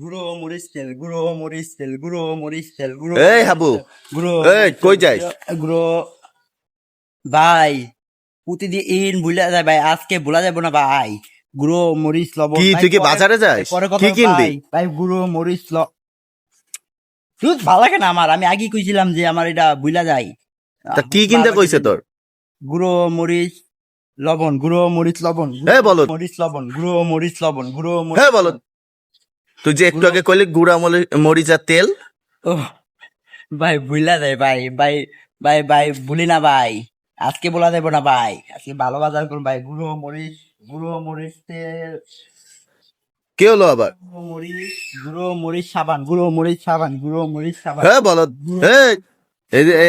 গুঁড়ো মরিচ তেল, গুঁড়ো মরিচ তেল, গুঁড়ো মরিচ তেল, গুঁড়ো এই হাবু, গুঁড়ো এই কই যাইস? গুঁড়ো ভাই প্রতিদিন ভুলে যায় ভাই, আজকে ভুলা যাবো না ভাই। গুঁড়ো মরিচ লবণ কি ভাই, তুই কি পরে- বাজারে যাস? পরে কথা কি কিনবি? ভাই, ভাই গুঁড়ো মরিচ তুই ভালো লাগে না আমার, আমি আগে কইছিলাম যে আমার এটা ভুলা যায়। তা কি কিনতে কইছে তোর? গুঁড়ো মরিচ লবণ, গুঁড়ো মরিচ লবণ, হ্যাঁ বলত, মরিচ লবণ, গুঁড়ো মরিচ লবণ, গুঁড়ো হ্যাঁ বলত। তুই যে একটু আগে কইলি গুড়া মরিচ আর তেল। ও ভাই ভুলা যায় ভাই, ভাই ভাই ভাই ভুলি না ভাই, আজকে বলা যাবো না ভাই, আজকে ভালো বাজার করুন ভাই। গুঁড়ো মরিচ তেল, কি হলো আবার? গুঁড়ো মরিচ সাবান, গুঁড়ো মরিচ সাবান, গুঁড়ো মরিচ সাবান, হ্যাঁ বলত।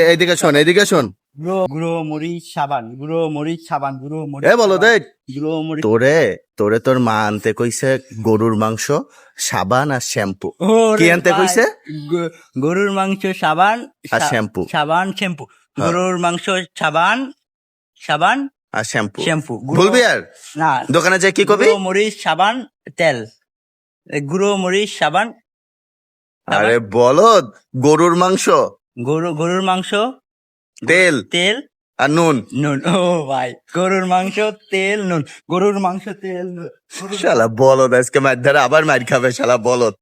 এইদিকে শোন, এইদিকে শোন। গুঁড়ো মরিচ সাবান, গুঁড়ো মরিচ সাবান, গুঁড়ো মরিচ হ্যাঁ বলত। সাবান, গুঁড়ো মরিচ। তোরে তোর মা আনতে কইছে গরুর মাংস, সাবান আর শ্যাম্পু। ওরে কি আনতে ভাই, কইছে? গরুর মাংস সাবান আর শ্যাম্পু। সাবান শ্যাম্পু, হ্যাঁ। গরুর মাংস সাবান সাবান আর শ্যাম্পু। শ্যাম্পু। ভুলবি আর না, দোকানে যাই কি কবি? গুঁড়ো মরিচ সাবান তেল, গুঁড়ো মরিচ সাবান। আরে বলদ, গরুর মাংস, গরুর মাংস তেল তেল আর নুন। নুন। ও ভাই, গরুর মাংস তেল নুন, গরুর মাংস তেল নুন। শালা বলদ, আজকে মার ধারে আবার মার খাবে শালা বলদ।